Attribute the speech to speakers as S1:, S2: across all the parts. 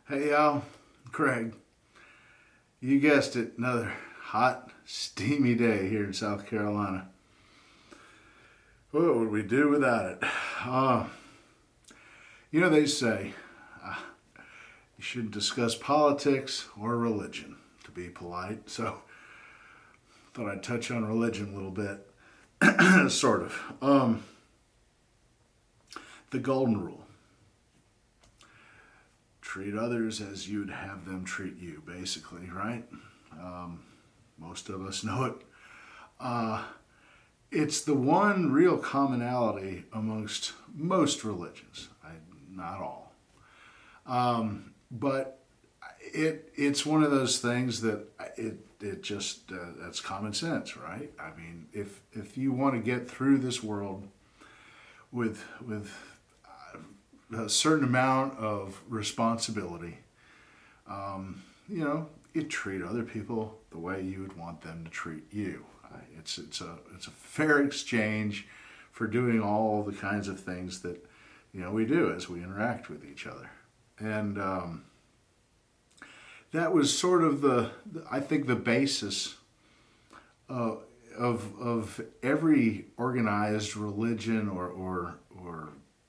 S1: Hey y'all, Craig. You guessed it, another hot, steamy day here in South Carolina. What would we do without it? Uh, they say uh, you shouldn't discuss politics or religion, to be polite. So, thought I'd touch on religion a little bit, sort of. The golden rule: treat others as you'd have them treat you, basically, right? Um, Most of us know it. Uh, it's the one real commonality amongst most religions, not all. But it's one of those things that it just that's common sense, right? I mean, if you want to get through this world with a certain amount of responsibility, you treat other people the way you would want them to treat you. It's a fair exchange for doing all the kinds of things that we do as we interact with each other, and that was sort of I think the basis uh, of every organized religion or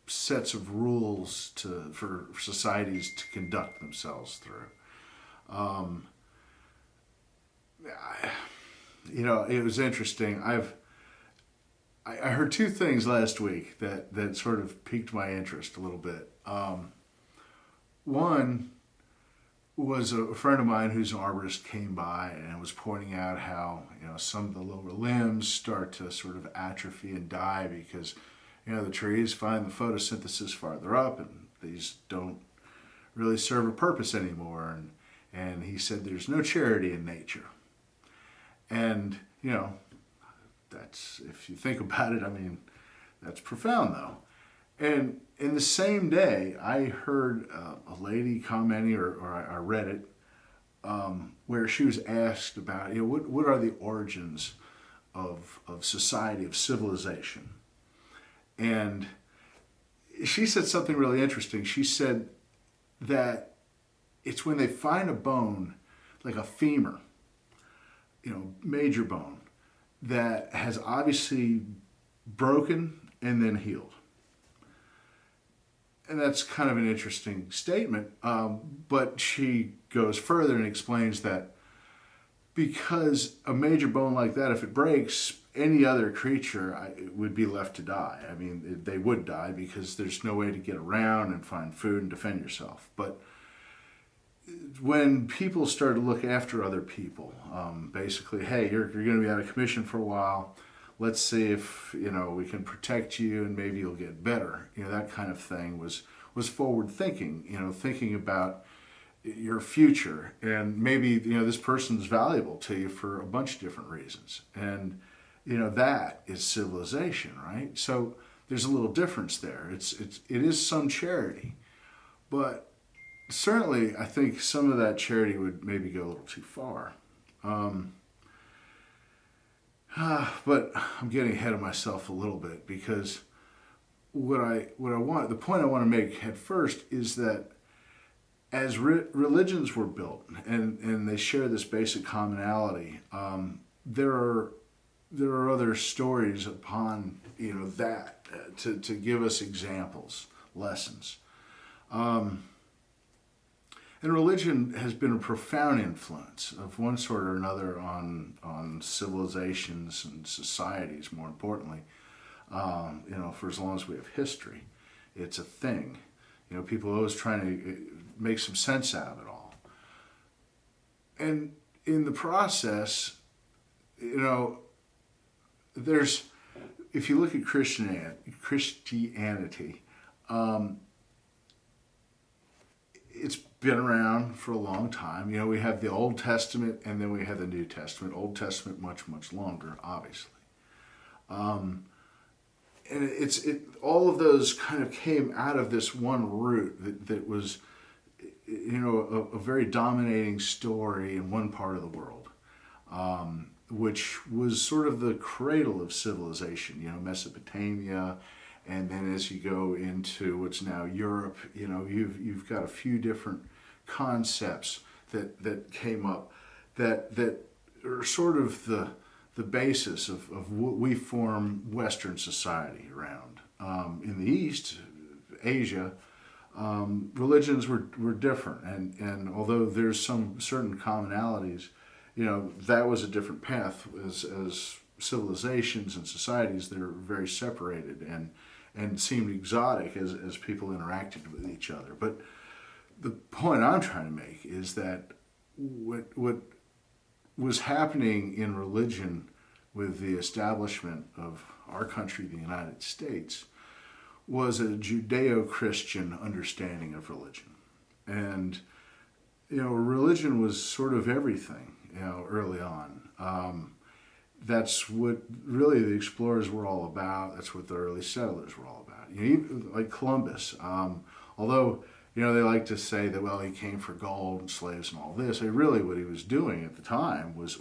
S1: sets of rules for societies to conduct themselves through. Um, it was interesting. I heard two things last week that sort of piqued my interest a little bit. One was a friend of mine who's an arborist came by and was pointing out how some of the lower limbs start to sort of atrophy and die because the trees find the photosynthesis farther up and these don't really serve a purpose anymore. And he said there's no charity in nature. And that's, if you think about it, I mean, that's profound though. And in the same day, I heard a lady commenting, or I read it, where she was asked about, what are the origins of society, of civilization? And she said something really interesting. She said that it's when they find a bone, like a femur, major bone, that has obviously broken and then healed. And that's kind of an interesting statement, but she goes further and explains that because a major bone like that, if it breaks, any other creature would be left to die. I mean, they would die because there's no way to get around and find food and defend yourself. But when people start to look after other people, basically, hey, you're going to be out of commission for a while. Let's see if we can protect you and maybe you'll get better. That kind of thing was forward thinking. Thinking about your future and maybe this person's valuable to you for a bunch of different reasons. And that is civilization, right? So there's a little difference there. It is some charity, but certainly I think some of that charity would maybe go a little too far. But I'm getting ahead of myself a little bit because the point I want to make at first is that as religions were built and they share this basic commonality, there are other stories upon that to give us examples, lessons. And religion has been a profound influence of one sort or another on civilizations and societies, more importantly. For as long as we have history, it's a thing. People are always trying to make some sense out of it all. And in the process, there's, if you look at Christianity, it's been around for a long time. We have the Old Testament and then we have the New Testament. Old Testament much, much longer, obviously. And all of those kind of came out of this one root that was, a very dominating story in one part of the world, which was sort of the cradle of civilization, Mesopotamia. And then as you go into what's now Europe, you've got a few different concepts that came up that are sort of the basis of what we form Western society around. In the East, Asia, religions were different, and although there's some certain commonalities, that was a different path as civilizations and societies that are very separated and seemed exotic as people interacted with each other. But the point I'm trying to make is that what was happening in religion with the establishment of our country, the United States, was a Judeo-Christian understanding of religion. And, religion was sort of everything, early on. That's what really the explorers were all about. That's what the early settlers were all about. Even like Columbus, although, they like to say that, well, he came for gold and slaves and all this. Really what he was doing at the time was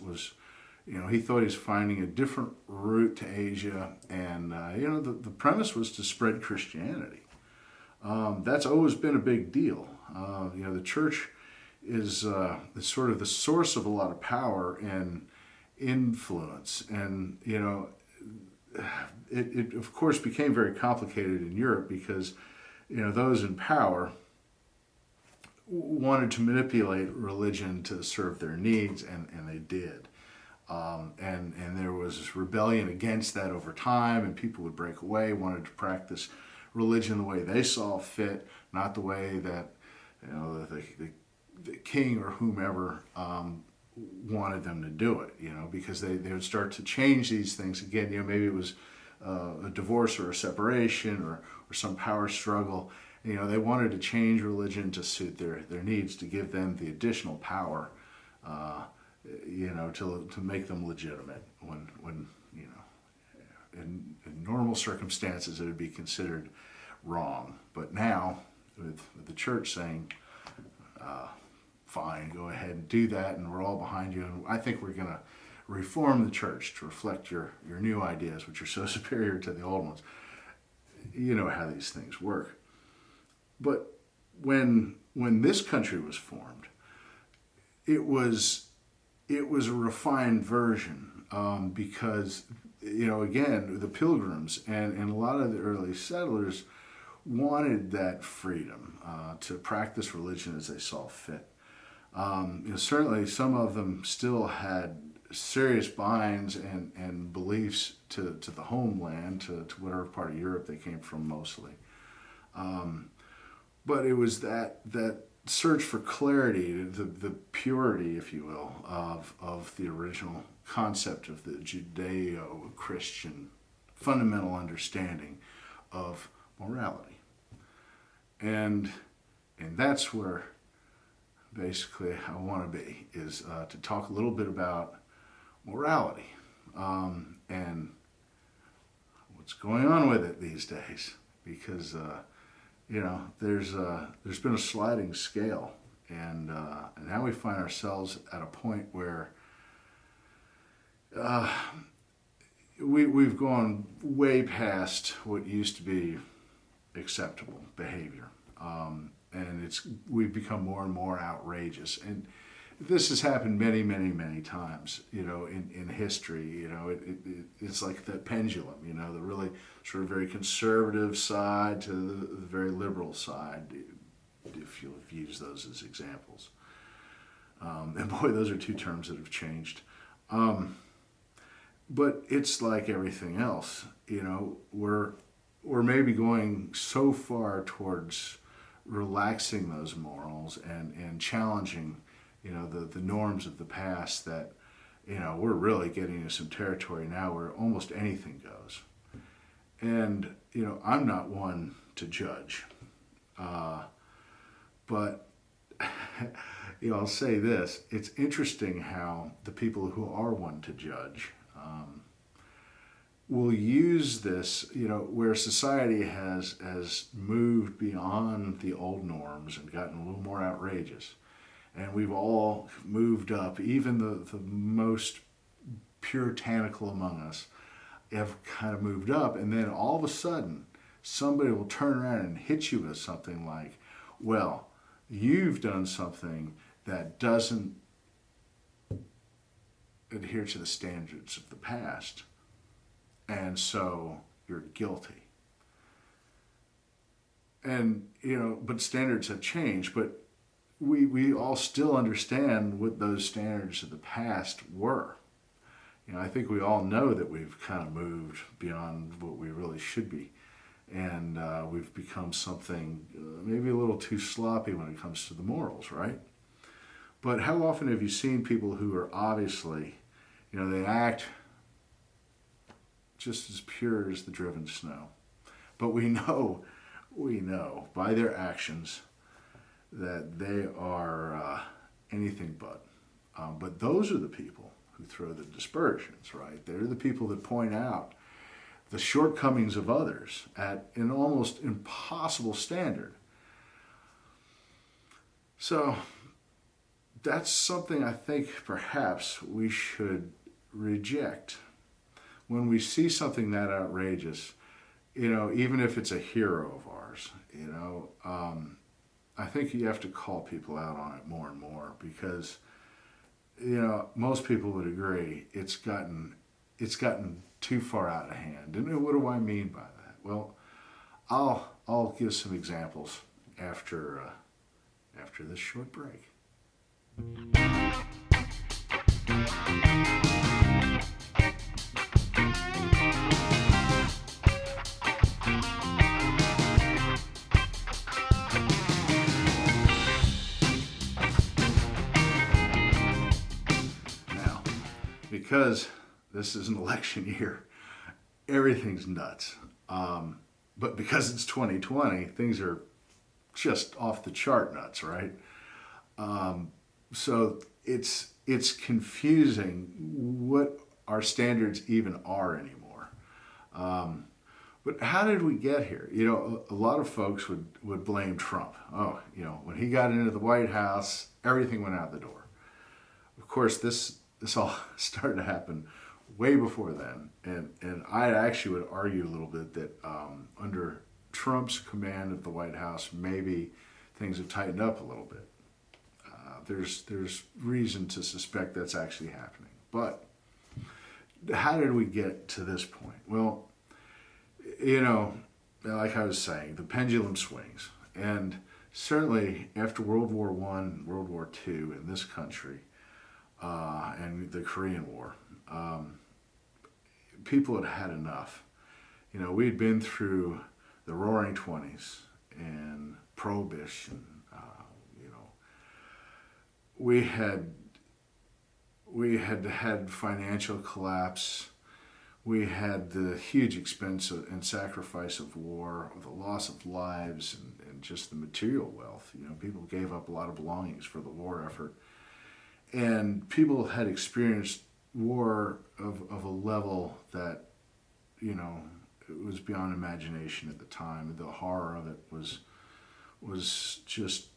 S1: he thought he was finding a different route to Asia, and the premise was to spread Christianity. That's always been a big deal. The church is sort of the source of a lot of power and influence, and it of course became very complicated in Europe because those in power wanted to manipulate religion to serve their needs, and they did. And there was this rebellion against that over time, and people would break away, wanted to practice religion the way they saw fit, not the way that the king or whomever wanted them to do it. Because they would start to change these things again. Maybe it was a divorce or a separation or some power struggle. They wanted to change religion to suit their needs, to give them the additional power. To make them legitimate when in normal circumstances it would be considered wrong. But now, with the church saying, fine, go ahead and do that, and we're all behind you, and I think we're going to reform the church to reflect your new ideas, which are so superior to the old ones. You know how these things work. But when this country was formed, it was a refined version, because again, the Pilgrims and a lot of the early settlers wanted that freedom to practice religion as they saw fit. Certainly some of them still had serious binds and beliefs to the homeland, to whatever part of Europe they came from mostly. But it was that search for clarity, the purity, if you will, of the original concept of the Judeo-Christian fundamental understanding of morality. And that's where basically I want to be, is to talk a little bit about morality and what's going on with it these days, because there's been a sliding scale, and now we find ourselves at a point where we've gone way past what used to be acceptable behavior, and we've become more and more outrageous. And this has happened many, many, many times, in history. It's like that pendulum, the really sort of very conservative side to the very liberal side, if you'll use those as examples. And boy, those are two terms that have changed. But it's like everything else, we're maybe going so far towards relaxing those morals and challenging the norms of the past that, we're really getting into some territory now where almost anything goes. And, I'm not one to judge. But, I'll say this. It's interesting how the people who are one to judge will use this, where society has moved beyond the old norms and gotten a little more outrageous. And we've all moved up, even the most puritanical among us have kind of moved up. And then all of a sudden, somebody will turn around and hit you with something like, well, you've done something that doesn't adhere to the standards of the past, and so you're guilty. And, but standards have changed, but we all still understand what those standards of the past were. I think we all know that we've kind of moved beyond what we really should be. And we've become something maybe a little too sloppy when it comes to the morals, right? But how often have you seen people who are obviously, they act just as pure as the driven snow. But we know by their actions that they are anything but. But those are the people who throw the dispersions, right? They're the people that point out the shortcomings of others at an almost impossible standard. So that's something I think perhaps we should reject. When we see something that outrageous, even if it's a hero of ours, I think you have to call people out on it more and more because, most people would agree it's gotten too far out of hand. And what do I mean by that? Well, I'll give some examples after this short break. Now, because this is an election year, everything's nuts. But because it's 2020, things are just off the chart nuts, right? So it's confusing what our standards even are anymore. But how did we get here? A lot of folks would blame Trump. Oh, when he got into the White House, everything went out the door. Of course, this all started to happen way before then. And I actually would argue a little bit that under Trump's command of the White House, maybe things have tightened up a little bit. There's reason to suspect that's actually happening. But how did we get to this point? Well, like I was saying, the pendulum swings. And certainly after World War I, World War II in this country, and the Korean War, people had had enough. We'd been through the Roaring '20s and Prohibition. We had financial collapse. We had the huge expense and sacrifice of war, the loss of lives, and just the material wealth. People gave up a lot of belongings for the war effort. And people had experienced war of a level that, it was beyond imagination at the time. The horror of it was just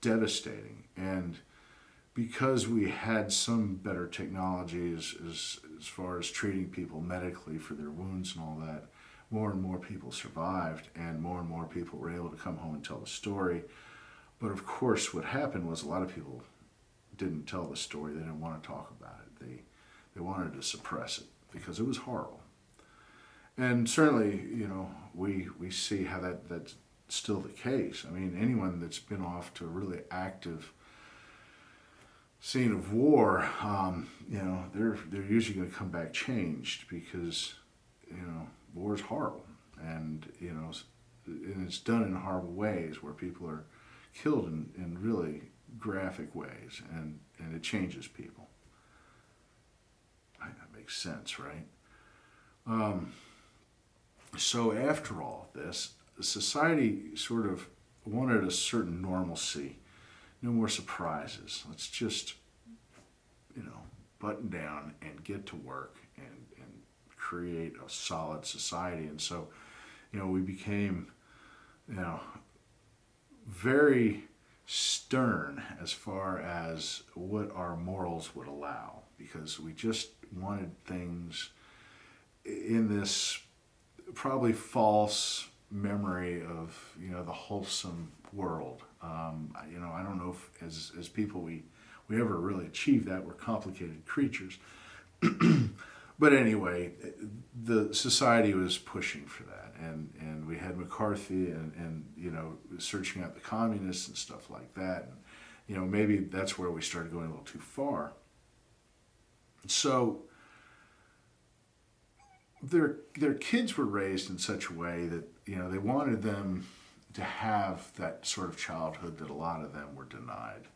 S1: devastating. And because we had some better technology as far as treating people medically for their wounds and all that, more and more people survived, and more people were able to come home and tell the story. But of course, what happened was a lot of people didn't tell the story. They didn't want to talk about it. They wanted to suppress it because it was horrible. And certainly, we see how that's still the case. I mean, anyone that's been off to a really active scene of war, they're usually going to come back changed because, war is horrible. And, and it's done in horrible ways where people are killed in really graphic ways, and it changes people. That makes sense, right? So after all this, society sort of wanted a certain normalcy, no more surprises. Let's just, button down and get to work and create a solid society. And so, we became, very stern as far as what our morals would allow, because we just wanted things in this probably false memory of the wholesome world. I don't know if as people we ever really achieve that. We're complicated creatures. But anyway, the society was pushing for that, and we had McCarthy and searching out the communists and stuff like that. And, maybe that's where we started going a little too far. So their kids were raised in such a way that they wanted them to have that sort of childhood that a lot of them were denied,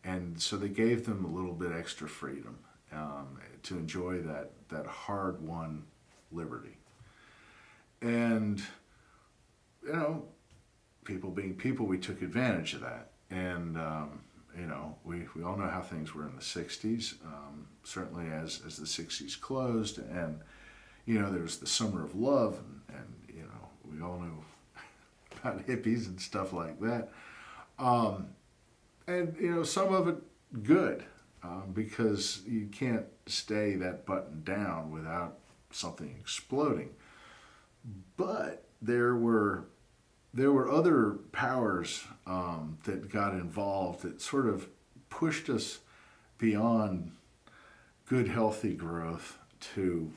S1: and so they gave them a little bit extra freedom to enjoy that hard-won liberty. And people being people, we took advantage of that, and we all know how things were in the 60s, certainly as the 60s closed, and there was the summer of love, and we all knew about hippies and stuff like that, and some of it good, because you can't stay that buttoned down without something exploding. But there were other powers that got involved that sort of pushed us beyond good, healthy growth to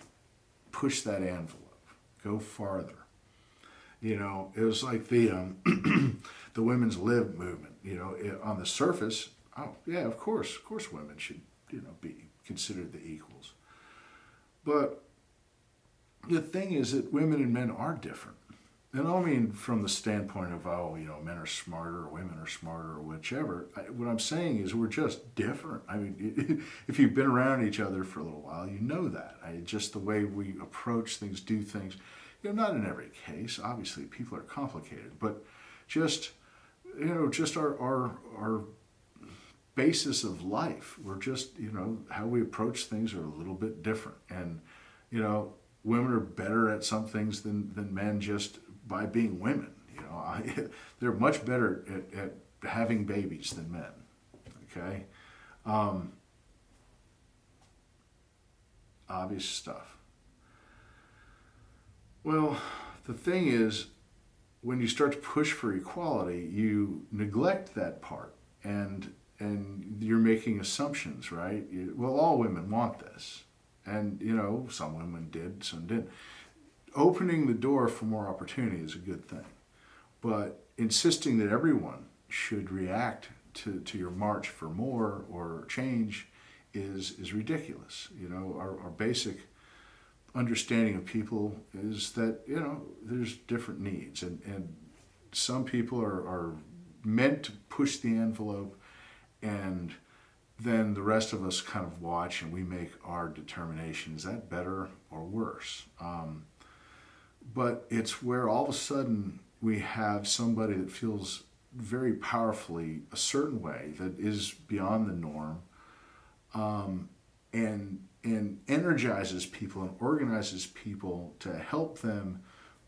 S1: push that envelope, go farther. It was like the the women's lib movement. On the surface, oh yeah, of course, women should be considered the equals. But the thing is that women and men are different. And I don't mean from the standpoint of, men are smarter or women are smarter or whichever. What I'm saying is we're just different. I mean, if you've been around each other for a little while, you know that. Just the way we approach things, do things, not in every case. Obviously, people are complicated. But just our basis of life, we're just, how we approach things are a little bit different. And, women are better at some things than men just by being women. They're much better at having babies than men. Okay, obvious stuff. Well, the thing is, when you start to push for equality, you neglect that part, and you're making assumptions, right? Well, all women want this. And, some women did, some didn't. Opening the door for more opportunity is a good thing. But insisting that everyone should react to your march for more or change is ridiculous. Our basic understanding of people is that, there's different needs. And some people are meant to push the envelope, and then the rest of us kind of watch and we make our determination. Is that better or worse? But it's where all of a sudden we have somebody that feels very powerfully a certain way that is beyond the norm, and energizes people and organizes people to help them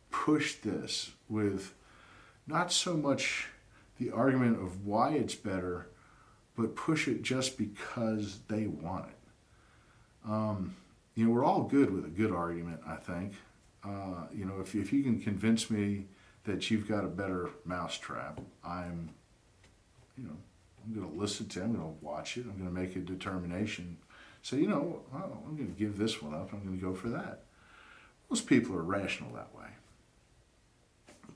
S1: push this with not so much the argument of why it's better, but push it just because they want it. We're all good with a good argument, I think. If you can convince me that you've got a better mousetrap, I'm going to listen to it, I'm going to watch it, I'm going to make a determination. Say, I'm going to give this one up, I'm going to go for that. Most people are rational that way.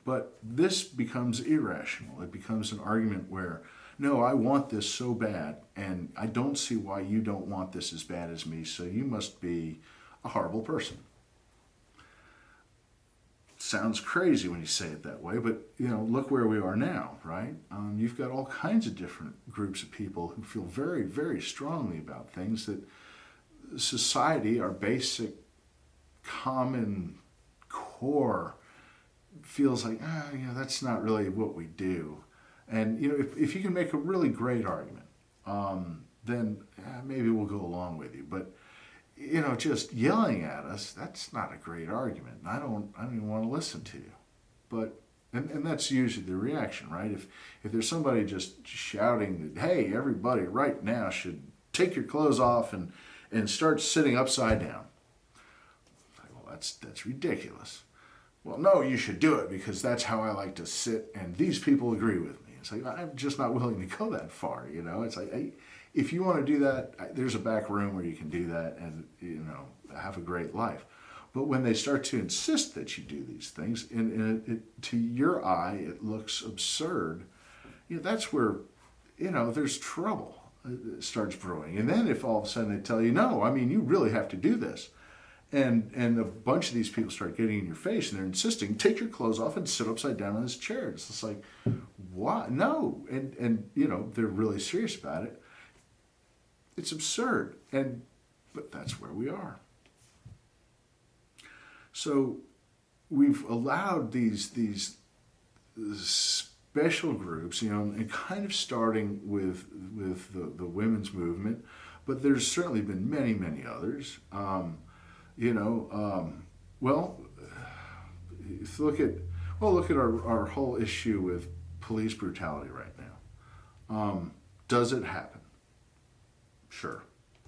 S1: But this becomes irrational. It becomes an argument where, no, I want this so bad, and I don't see why you don't want this as bad as me, so you must be a horrible person. Sounds crazy when you say it that way, but look where we are now, right? You've got all kinds of different groups of people who feel very, very strongly about things that society, our basic common core, feels like, that's not really what we do. And if you can make a really great argument, then maybe we'll go along with you. But just yelling at us, that's not a great argument. I don't even want to listen to you. But and that's usually the reaction, right? If there's somebody just shouting that, hey, everybody right now should take your clothes off and start sitting upside down. Well, that's ridiculous. well, no, you should do it because that's how I like to sit, and these people agree with me. It's like, I'm just not willing to go that far, you know? It's like, if you want to do that, there's a back room where you can do that and, you know, have a great life. But when they start to insist that you do these things, and to your eye, it looks absurd, you know, that's where, you know, there's trouble starts brewing. And then if all of a sudden they tell you, no, I mean, you really have to do this. And a bunch of these people start getting in your face and they're insisting, take your clothes off and sit upside down on this chair. It's just like, why? No. And you know, they're really serious about it. It's absurd. But that's where we are. So we've allowed these special groups, you know, and kind of starting with the women's movement, but there's certainly been many others. Well, look at our whole issue with police brutality right now. Does it happen? Sure.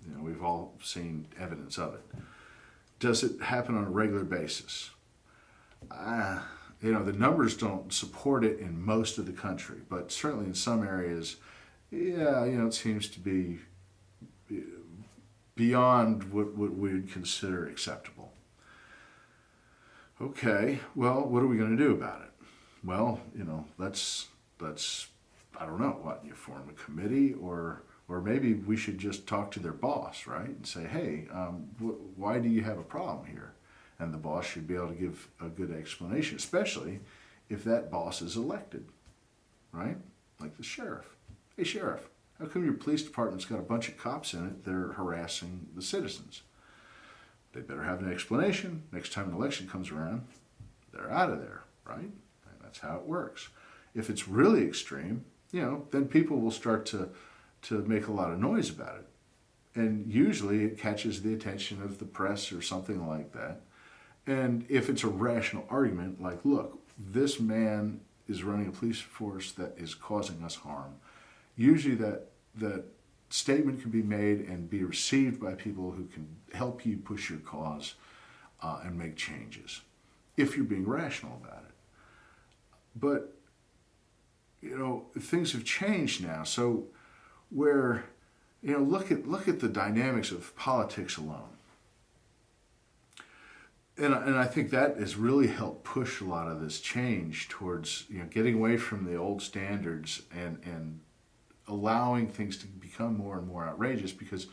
S1: You know, we've all seen evidence of it. Does it happen on a regular basis? You know, the numbers don't support it in most of the country, but certainly in some areas, yeah, you know, it seems to be beyond what we'd consider acceptable. Okay, well, what are we going to do about it? Well, you know, let's I don't know, what, you form a committee, or maybe we should just talk to their boss, right? And say, hey, why do you have a problem here? And the boss should be able to give a good explanation, especially if that boss is elected, right? Like the sheriff. Hey, sheriff, how come your police department's got a bunch of cops in it that are harassing the citizens? They better have an explanation. Next time an election comes around, they're out of there, right? And that's how it works. If it's really extreme, you know, then people will start to make a lot of noise about it. And usually it catches the attention of the press or something like that. And if it's a rational argument, like, look, this man is running a police force that is causing us harm, usually that statement can be made and be received by people who can help you push your cause and make changes, if you're being rational about it. But, you know, things have changed now. So where, you know, look at the dynamics of politics alone. And I think that has really helped push a lot of this change towards, you know, getting away from the old standards and allowing things to become more and more outrageous. Because,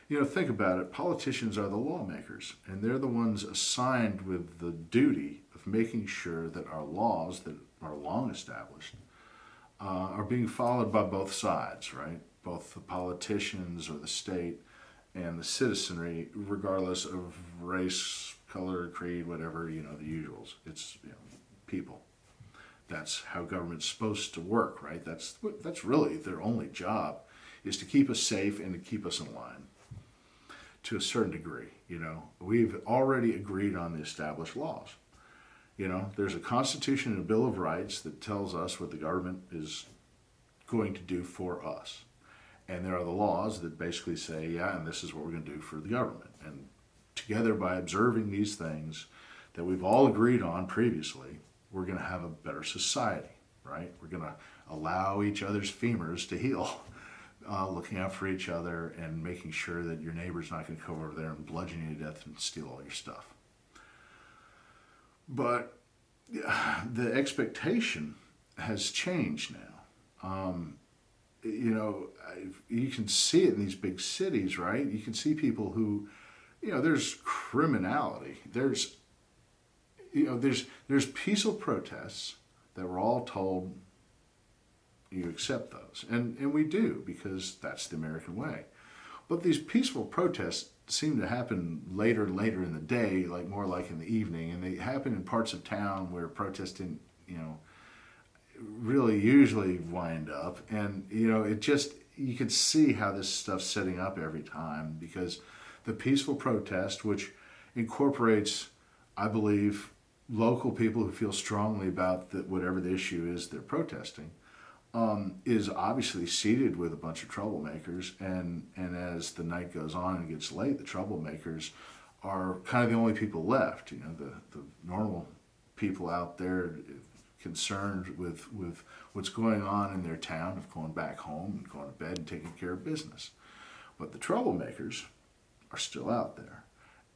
S1: you know, think about it, politicians are the lawmakers, and they're the ones assigned with the duty of making sure that our laws that are long established are being followed by both sides, right? Both the politicians or the state and the citizenry, regardless of race, color, creed, whatever, you know, the usuals. It's, you know, people. That's how government's supposed to work, right? That's really their only job, is to keep us safe and to keep us in line to a certain degree. You know, we've already agreed on the established laws. You know, there's a Constitution and a Bill of Rights that tells us what the government is going to do for us. And there are the laws that basically say, yeah, and this is what we're going to do for the government. And together, by observing these things that we've all agreed on previously, we're going to have a better society, right? We're going to allow each other's femurs to heal, looking out for each other and making sure that your neighbor's not going to come over there and bludgeon you to death and steal all your stuff. But the expectation has changed now. You know, you can see it in these big cities, right? You can see people who, you know, there's criminality. There's peaceful protests that we're all told you accept those. And we do, because that's the American way. But these peaceful protests seem to happen later in the day, like more like in the evening, and they happen in parts of town where protests didn't, you know, really usually wind up. And, you know, it just, you can see how this stuff's setting up every time, because the peaceful protest, which incorporates, I believe, local people who feel strongly about whatever the issue is they're protesting, is obviously seated with a bunch of troublemakers. And as the night goes on and gets late, the troublemakers are kind of the only people left. You know, the normal people out there concerned with what's going on in their town, of going back home and going to bed and taking care of business. But the troublemakers are still out there.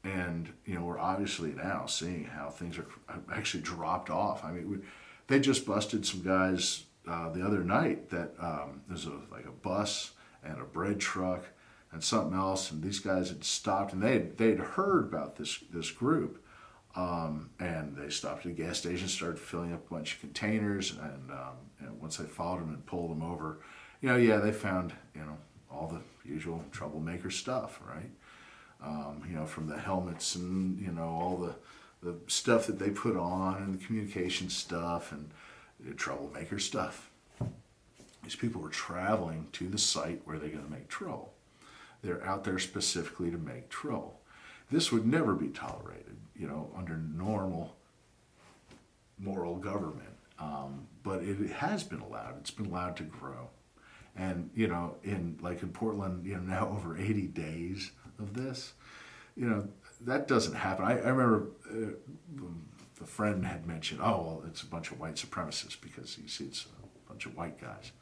S1: And, we're obviously now seeing how things are actually dropped off. I mean, they just busted some guys the other night that there's like a bus and a bread truck and something else, and these guys had stopped, and they'd heard about this group, and they stopped at a gas station, started filling up a bunch of containers, and once they followed them and pulled them over, they found all the usual troublemaker stuff, right? From the helmets and all the stuff that they put on and the communication stuff and the troublemaker stuff. These people were traveling to the site where they're going to make trouble. They're out there specifically to make trouble. This would never be tolerated, under normal moral government. But it has been allowed. It's been allowed to grow. And, in Portland, now over 80 days of this, that doesn't happen. I remember the friend had mentioned, oh, well, it's a bunch of white supremacists because you see it's a bunch of white guys.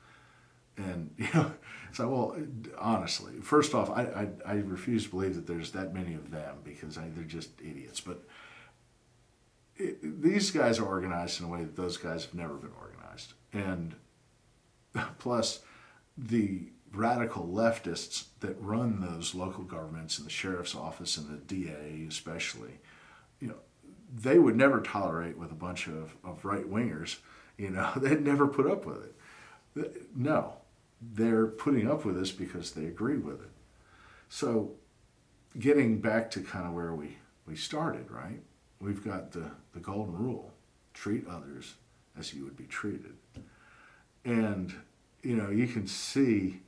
S1: And, it's like, well, honestly, first off, I refuse to believe that there's that many of them because they're just idiots. But these guys are organized in a way that those guys have never been organized. And plus, the radical leftists that run those local governments and the sheriff's office and the DA especially, they would never tolerate with a bunch of right-wingers. They'd never put up with it. No, they're putting up with this because they agree with it. So getting back to kind of where we started, right? We've got the golden rule: treat others as you would be treated. And, you can see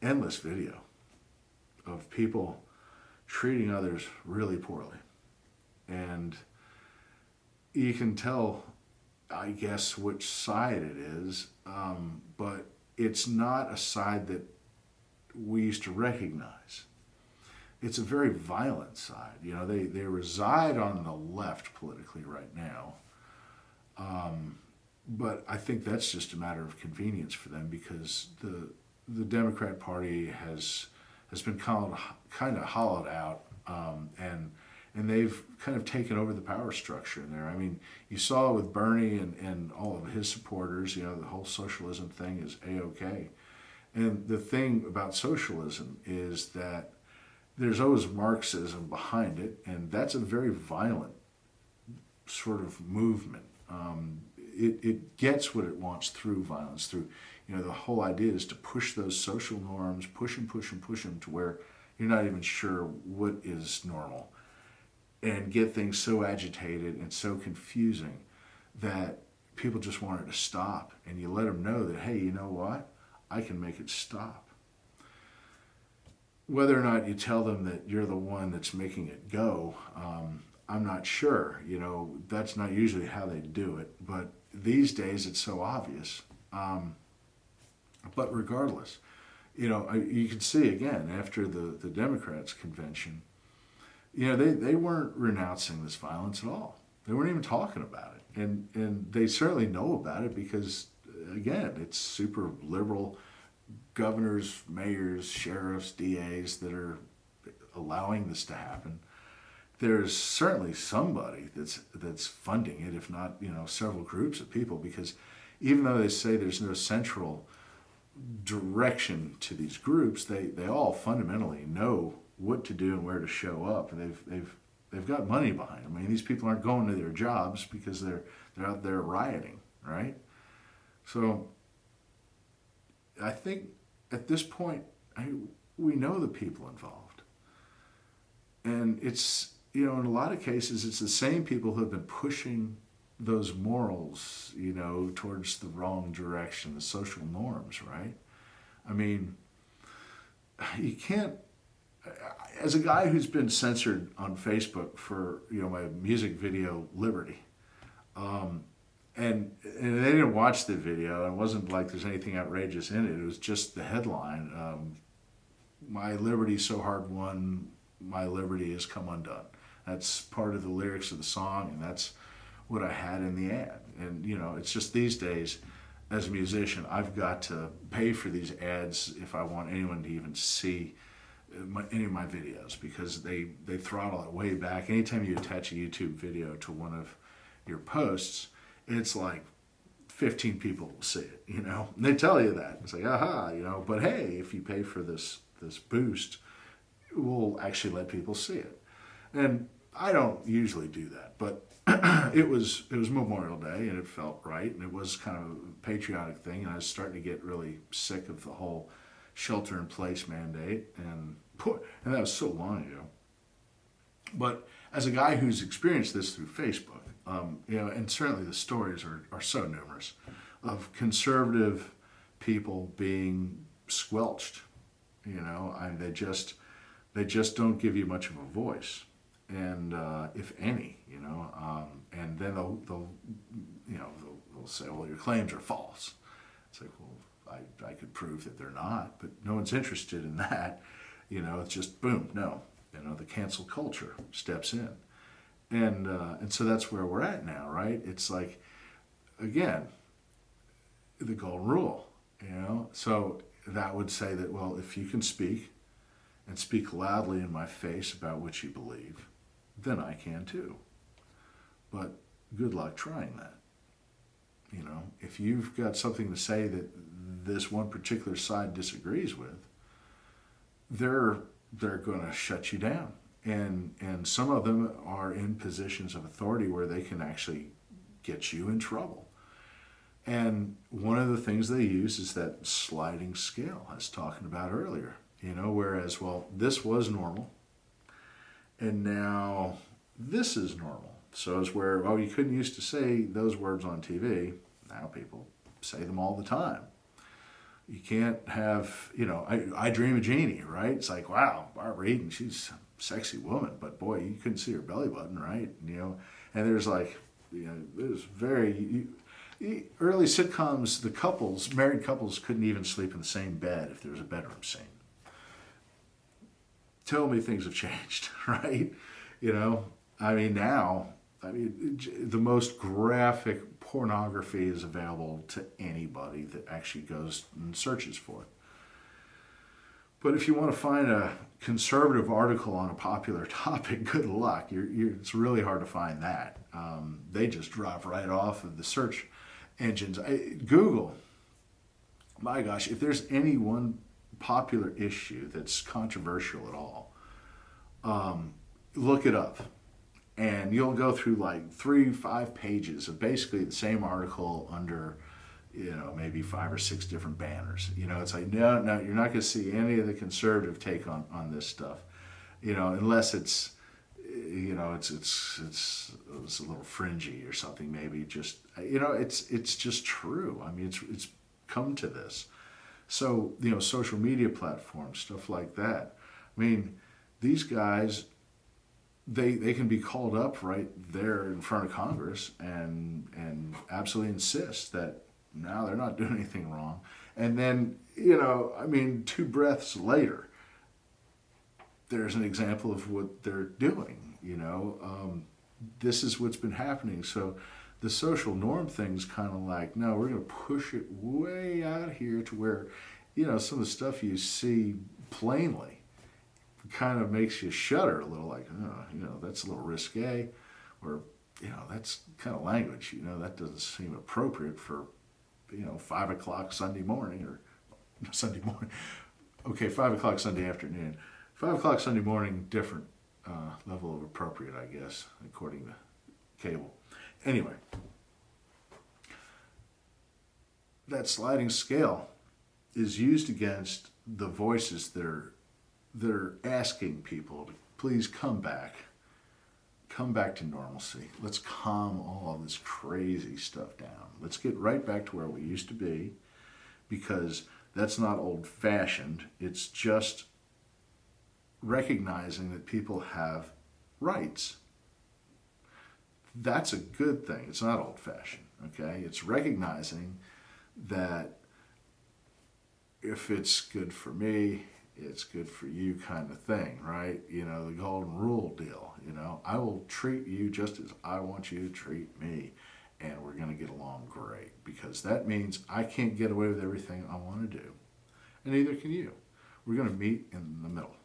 S1: endless video of people treating others really poorly. And you can tell, I guess, which side it is, but it's not a side that we used to recognize. It's a very violent side. They reside on the left politically right now. But I think that's just a matter of convenience for them because the Democrat Party has been kind of hollowed out, and they've kind of taken over the power structure in there. I mean, you saw it with Bernie and all of his supporters. The whole socialism thing is A-OK. And the thing about socialism is that there's always Marxism behind it, and that's a very violent sort of movement. It gets what it wants through violence, through, the whole idea is to push those social norms, push them to where you're not even sure what is normal, and get things so agitated and so confusing that people just want it to stop. And you let them know that, hey, you know what? I can make it stop. Whether or not you tell them that you're the one that's making it go, I'm not sure. That's not usually how they do it. But these days it's so obvious. But regardless, you can see again after the Democrats' convention, they weren't renouncing this violence at all. They weren't even talking about it. And they certainly know about it because, again, it's super liberal governors, mayors, sheriffs, DAs that are allowing this to happen. There's certainly somebody that's funding it, if not, several groups of people, because even though they say there's no central direction to these groups, they all fundamentally know what to do and where to show up, and they've got money behind them. I mean, these people aren't going to their jobs because they're out there rioting, right? So I think at this point we know the people involved, and it's in a lot of cases it's the same people who have been pushing those morals, towards the wrong direction, the social norms, right? I mean, you can't, as a guy who's been censored on Facebook for, my music video, Liberty, and they didn't watch the video, it wasn't like there's anything outrageous in it, it was just the headline, my liberty so hard won, my liberty has come undone. That's part of the lyrics of the song, and that's what I had in the ad. And it's just these days, as a musician, I've got to pay for these ads if I want anyone to even see any of my videos, because they throttle it way back. Anytime you attach a YouTube video to one of your posts, it's like 15 people will see it, And they tell you that. It's like, aha, but hey, if you pay for this boost, we'll actually let people see it. And I don't usually do that, but it was Memorial Day, and it felt right, and it was kind of a patriotic thing, and I was starting to get really sick of the whole shelter-in-place mandate, and that was so long ago. But as a guy who's experienced this through Facebook, and certainly the stories are so numerous of conservative people being squelched. They just don't give you much of a voice, and if any, and then they'll say, well, your claims are false. It's like, well, I could prove that they're not, but no one's interested in that. It's just boom, no. The cancel culture steps in, and so that's where we're at now, right? It's like, again, the golden rule, So that would say that, well, if you can speak and speak loudly in my face about what you believe, then I can too. But good luck trying that. If you've got something to say that this one particular side disagrees with, they're going to shut you down. And some of them are in positions of authority where they can actually get you in trouble. And one of the things they use is that sliding scale I was talking about earlier. Whereas, well, this was normal, and now this is normal. So it's where, well, you couldn't used to say those words on TV. Now people say them all the time. You can't have, I Dream of Jeannie, right? It's like, wow, Barbara Eden, she's a sexy woman, but boy, you couldn't see her belly button, right? And there's like, there's very, early sitcoms, married couples couldn't even sleep in the same bed if there was a bedroom scene. Tell me things have changed, right? Now, the most graphic pornography is available to anybody that actually goes and searches for it. But if you want to find a conservative article on a popular topic, good luck. It's really hard to find that. They just drop right off of the search engines. Google, my gosh, if there's any one popular issue that's controversial at all, look it up. And you'll go through like 3-5 pages of basically the same article under, maybe 5 or 6 different banners. It's like, no, you're not going to see any of the conservative take on this stuff, unless it's, it's a little fringy or something, maybe just, it's just true. It's come to this. So, social media platforms, stuff like that. These guys, they can be called up right there in front of Congress and absolutely insist that no, they're not doing anything wrong. And then, 2 breaths later, there's an example of what they're doing, This is what's been happening. So the social norm thing's kind of like, no, we're going to push it way out here to where, some of the stuff you see plainly kind of makes you shudder a little, like, that's a little risque, or, that's kind of language, that doesn't seem appropriate for, 5 o'clock Sunday morning, or Sunday morning, okay, 5 o'clock Sunday afternoon. 5 o'clock Sunday morning, different level of appropriate, I guess, according to cable. Anyway, that sliding scale is used against the voices that are asking people to please come back to normalcy. Let's calm all of this crazy stuff down. Let's get right back to where we used to be, because that's not old-fashioned. It's just recognizing that people have rights. That's a good thing. It's not old-fashioned, okay? It's recognizing that if it's good for me, it's good for you kind of thing, right? You know, the golden rule deal, you know, I will treat you just as I want you to treat me, and we're going to get along great, because that means I can't get away with everything I want to do, and neither can you. We're going to meet in the middle.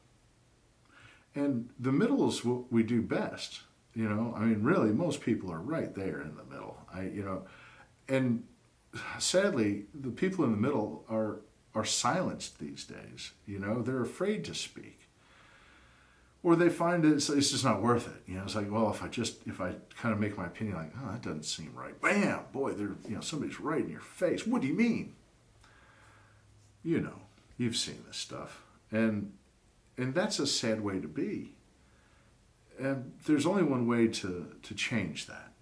S1: And the middle is what we do best. You know, I mean, really, most people are right there in the middle. And sadly, the people in the middle are silenced these days. You know, they're afraid to speak, or they find it's just not worth it. You know, it's like, well, if I kind of make my opinion like, oh, that doesn't seem right. Bam, boy, somebody's right in your face. What do you mean? You know, you've seen this stuff, and that's a sad way to be. And there's only one way to change that.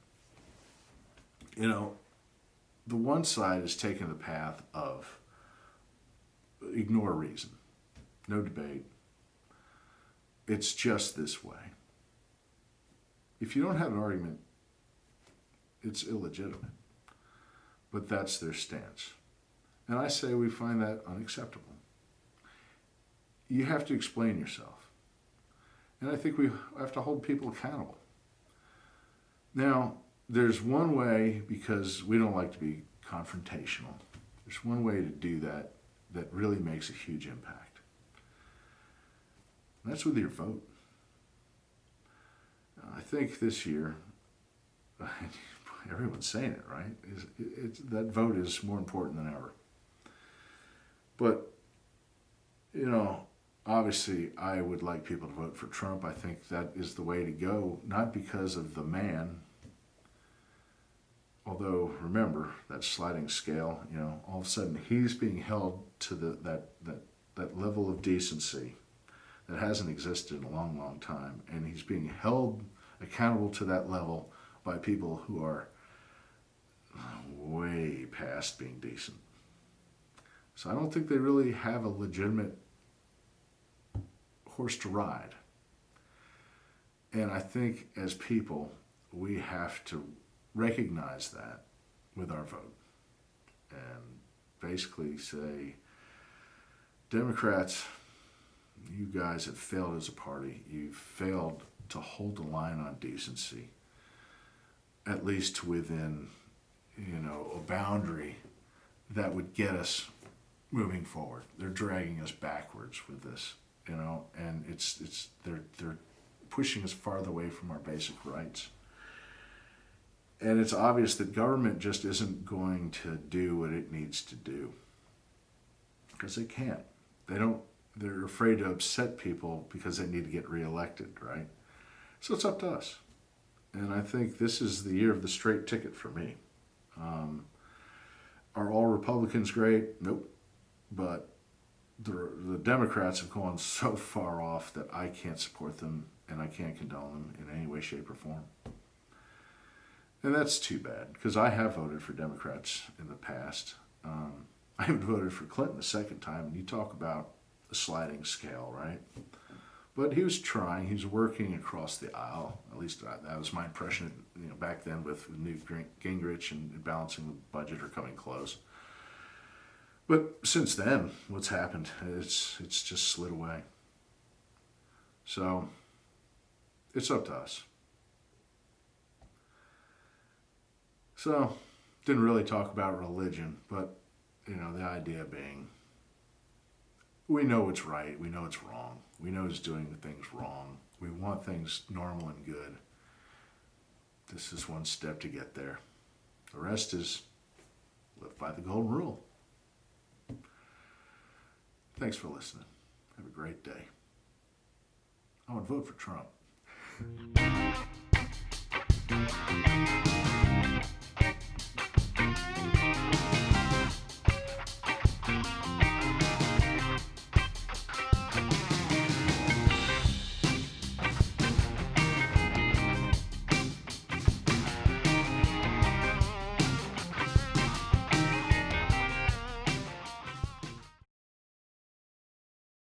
S1: You know, the one side is taking the path of ignore reason, no debate. It's just this way. If you don't have an argument, it's illegitimate. But that's their stance. And I say we find that unacceptable. You have to explain yourself. And I think we have to hold people accountable. Now, there's one way, because we don't like to be confrontational, there's one way to do that that really makes a huge impact. And that's with your vote. I think this year, everyone's saying it, right? That vote is more important than ever. But, you know, obviously, I would like people to vote for Trump. I think that is the way to go, not because of the man. Although, remember, that sliding scale, you know, all of a sudden he's being held to that level of decency that hasn't existed in a long, long time. And he's being held accountable to that level by people who are way past being decent. So I don't think they really have a legitimate horse to ride. And I think as people, we have to recognize that with our vote and basically say, Democrats, you guys have failed as a party. You've failed to hold the line on decency, at least within, you know, a boundary that would get us moving forward. They're dragging us backwards with this. You know, and they're pushing us farther away from our basic rights. And it's obvious that government just isn't going to do what it needs to do, because they can't. They're afraid to upset people because they need to get reelected, right? So it's up to us. And I think this is the year of the straight ticket for me. Are all Republicans great? Nope. But the Democrats have gone so far off that I can't support them and I can't condone them in any way, shape, or form. And that's too bad, because I have voted for Democrats in the past. I even voted for Clinton the second time, and you talk about the sliding scale, right? But he was trying, he was working across the aisle, at least that was my impression, you know, back then with Newt Gingrich and balancing the budget or coming close. But since then, what's happened? It's just slid away. So it's up to us. So didn't really talk about religion, but you know, the idea being, we know what's right, we know it's wrong, we know it's doing things wrong, we want things normal and good. This is one step to get there. The rest is live by the golden rule. Thanks for listening. Have a great day. I would vote for Trump.